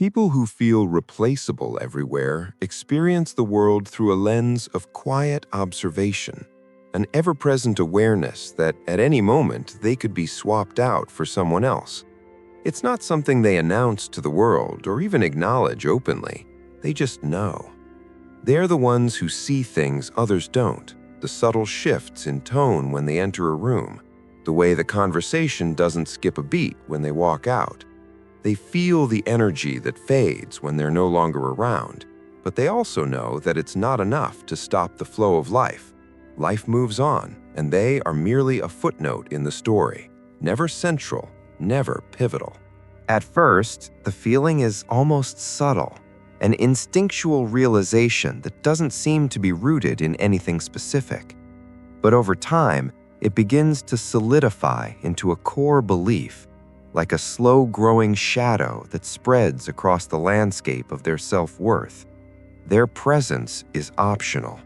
People who feel replaceable everywhere experience the world through a lens of quiet observation, an ever-present awareness that at any moment they could be swapped out for someone else. It's not something they announce to the world or even acknowledge openly. They just know. They're the ones who see things others don't, the subtle shifts in tone when they enter a room, the way the conversation doesn't skip a beat when they walk out. They feel the energy that fades when they're no longer around, but they also know that it's not enough to stop the flow of life. Life moves on, and they are merely a footnote in the story, never central, never pivotal. At first, the feeling is almost subtle, an instinctual realization that doesn't seem to be rooted in anything specific. But over time, it begins to solidify into a core belief, like a slow-growing shadow that spreads across the landscape of their self-worth. Their presence is optional.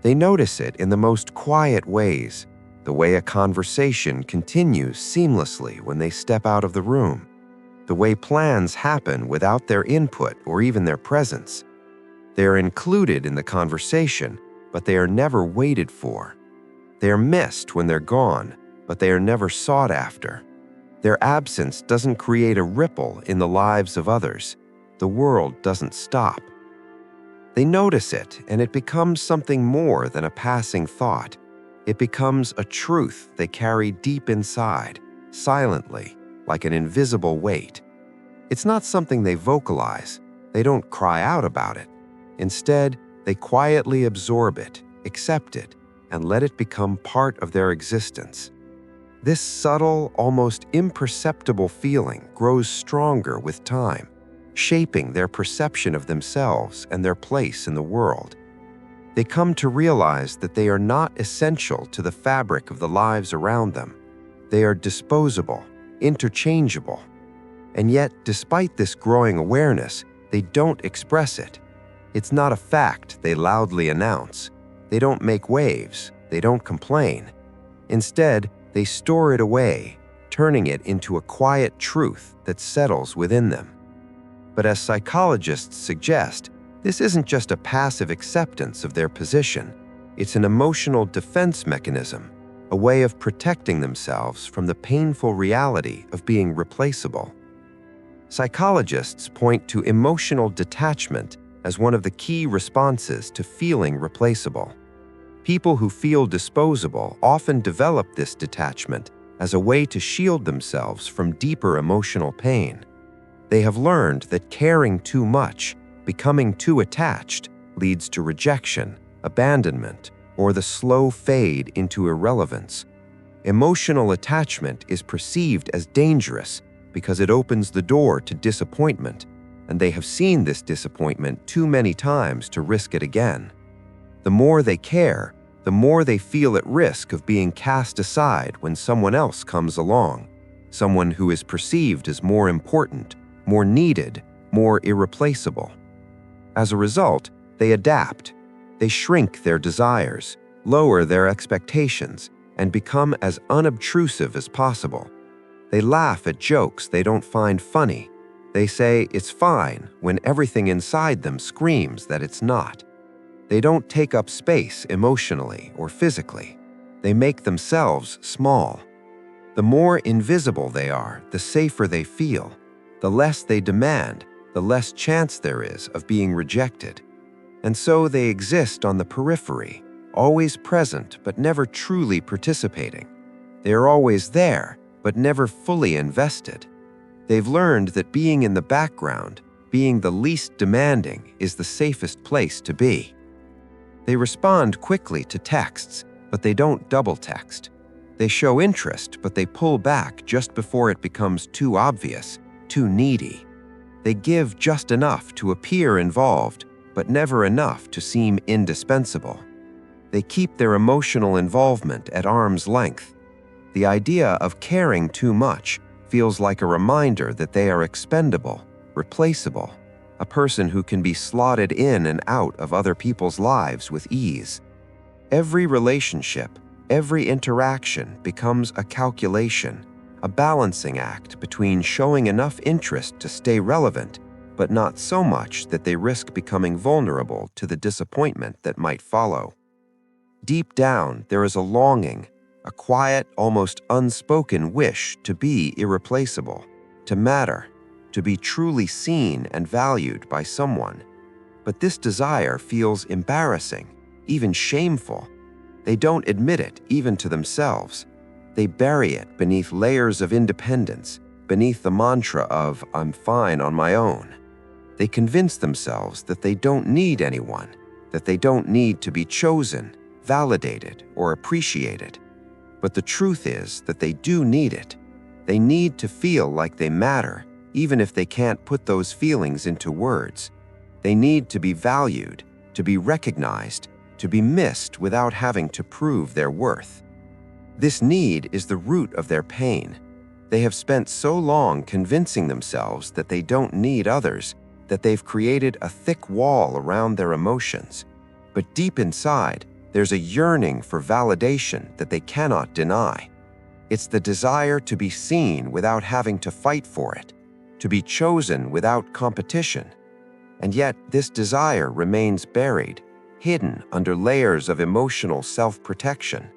They notice it in the most quiet ways, the way a conversation continues seamlessly when they step out of the room, the way plans happen without their input or even their presence. They are included in the conversation, but they are never waited for. They are missed when they're gone, but they are never sought after. Their absence doesn't create a ripple in the lives of others. The world doesn't stop. They notice it, and it becomes something more than a passing thought. It becomes a truth they carry deep inside, silently, like an invisible weight. It's not something they vocalize. They don't cry out about it. Instead, they quietly absorb it, accept it, and let it become part of their existence. This subtle, almost imperceptible feeling grows stronger with time, shaping their perception of themselves and their place in the world. They come to realize that they are not essential to the fabric of the lives around them. They are disposable, interchangeable. And yet, despite this growing awareness, they don't express it. It's not a fact they loudly announce. They don't make waves. They don't complain. Instead, they store it away, turning it into a quiet truth that settles within them. But as psychologists suggest, this isn't just a passive acceptance of their position. It's an emotional defense mechanism, a way of protecting themselves from the painful reality of being replaceable. Psychologists point to emotional detachment as one of the key responses to feeling replaceable. People who feel disposable often develop this detachment as a way to shield themselves from deeper emotional pain. They have learned that caring too much, becoming too attached, leads to rejection, abandonment, or the slow fade into irrelevance. Emotional attachment is perceived as dangerous because it opens the door to disappointment, and they have seen this disappointment too many times to risk it again. The more they care, the more they feel at risk of being cast aside when someone else comes along, someone who is perceived as more important, more needed, more irreplaceable. As a result, they adapt. They shrink their desires, lower their expectations, and become as unobtrusive as possible. They laugh at jokes they don't find funny. They say it's fine when everything inside them screams that it's not. They don't take up space emotionally or physically. They make themselves small. The more invisible they are, the safer they feel. The less they demand, the less chance there is of being rejected. And so they exist on the periphery, always present but never truly participating. They are always there, but never fully invested. They've learned that being in the background, being the least demanding, is the safest place to be. They respond quickly to texts, but they don't double text. They show interest, but they pull back just before it becomes too obvious, too needy. They give just enough to appear involved, but never enough to seem indispensable. They keep their emotional involvement at arm's length. The idea of caring too much feels like a reminder that they are expendable, replaceable, a person who can be slotted in and out of other people's lives with ease. Every relationship, every interaction becomes a calculation, a balancing act between showing enough interest to stay relevant but not so much that they risk becoming vulnerable to the disappointment that might follow. Deep down, there is a longing, a quiet, almost unspoken wish to be irreplaceable, to matter, to be truly seen and valued by someone. But this desire feels embarrassing, even shameful. They don't admit it, even to themselves. They bury it beneath layers of independence, beneath the mantra of, "I'm fine on my own." They convince themselves that they don't need anyone, that they don't need to be chosen, validated, or appreciated. But the truth is that they do need it. They need to feel like they matter, even if they can't put those feelings into words. They need to be valued, to be recognized, to be missed without having to prove their worth. This need is the root of their pain. They have spent so long convincing themselves that they don't need others that they've created a thick wall around their emotions. But deep inside, there's a yearning for validation that they cannot deny. It's the desire to be seen without having to fight for it, to be chosen without competition. And yet, this desire remains buried, hidden under layers of emotional self-protection.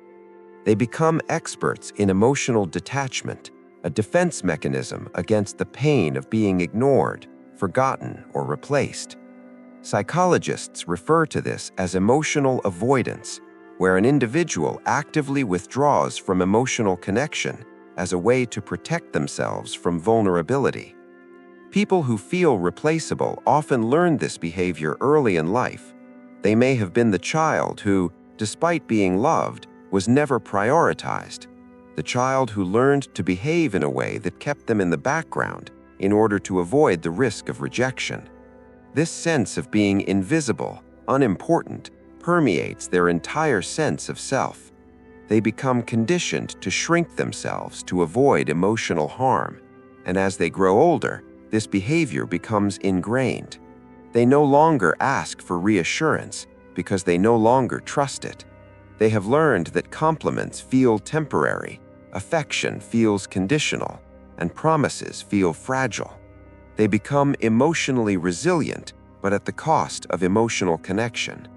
They become experts in emotional detachment, a defense mechanism against the pain of being ignored, forgotten, or replaced. Psychologists refer to this as emotional avoidance, where an individual actively withdraws from emotional connection as a way to protect themselves from vulnerability. People who feel replaceable often learn this behavior early in life. They may have been the child who, despite being loved, was never prioritized, the child who learned to behave in a way that kept them in the background in order to avoid the risk of rejection. This sense of being invisible, unimportant, permeates their entire sense of self. They become conditioned to shrink themselves to avoid emotional harm, and as they grow older, this behavior becomes ingrained. They no longer ask for reassurance because they no longer trust it. They have learned that compliments feel temporary, affection feels conditional, and promises feel fragile. They become emotionally resilient, but at the cost of emotional connection.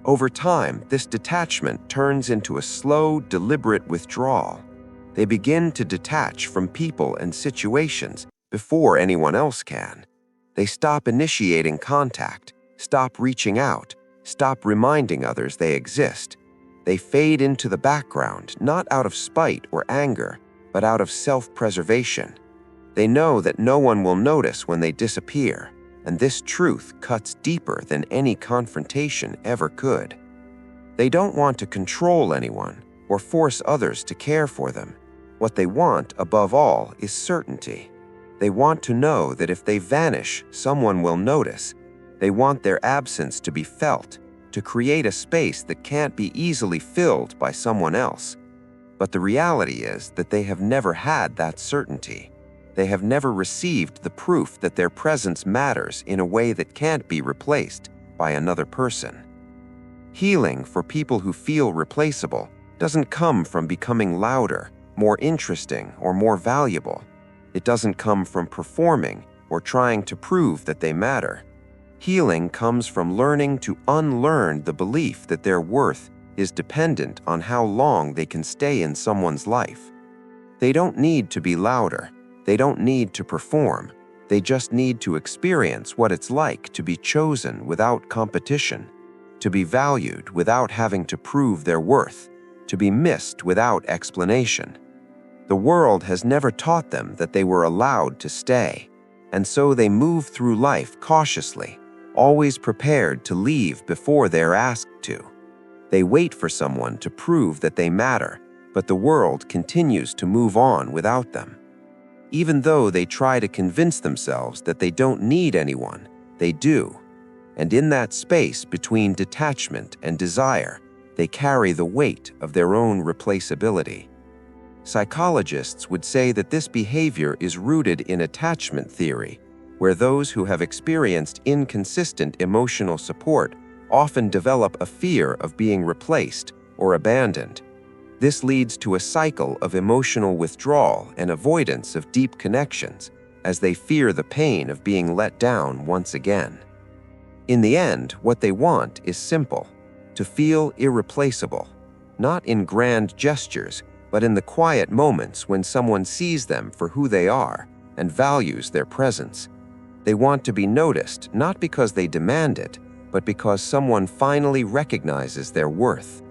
Over time, this detachment turns into a slow, deliberate withdrawal. They begin to detach from people and situations before anyone else can. They stop initiating contact, stop reaching out, stop reminding others they exist. They fade into the background, not out of spite or anger, but out of self-preservation. They know that no one will notice when they disappear, and this truth cuts deeper than any confrontation ever could. They don't want to control anyone or force others to care for them. What they want, above all, is certainty. They want to know that if they vanish, someone will notice. They want their absence to be felt, to create a space that can't be easily filled by someone else. But the reality is that they have never had that certainty. They have never received the proof that their presence matters in a way that can't be replaced by another person. Healing for people who feel replaceable doesn't come from becoming louder, more interesting, or more valuable. It doesn't come from performing or trying to prove that they matter. Healing comes from learning to unlearn the belief that their worth is dependent on how long they can stay in someone's life. They don't need to be louder. They don't need to perform. They just need to experience what it's like to be chosen without competition, to be valued without having to prove their worth, to be missed without explanation. The world has never taught them that they were allowed to stay, and so they move through life cautiously, always prepared to leave before they're asked to. They wait for someone to prove that they matter, but the world continues to move on without them. Even though they try to convince themselves that they don't need anyone, they do. And in that space between detachment and desire, they carry the weight of their own replaceability. Psychologists would say that this behavior is rooted in attachment theory, where those who have experienced inconsistent emotional support often develop a fear of being replaced or abandoned. This leads to a cycle of emotional withdrawal and avoidance of deep connections, as they fear the pain of being let down once again. In the end, what they want is simple: to feel irreplaceable, not in grand gestures, but in the quiet moments when someone sees them for who they are and values their presence. They want to be noticed, not because they demand it, but because someone finally recognizes their worth.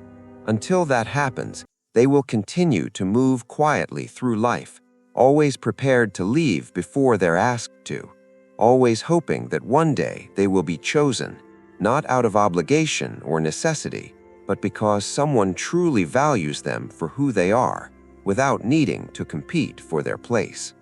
Until that happens, they will continue to move quietly through life, always prepared to leave before they're asked to, always hoping that one day they will be chosen, not out of obligation or necessity, but because someone truly values them for who they are, without needing to compete for their place.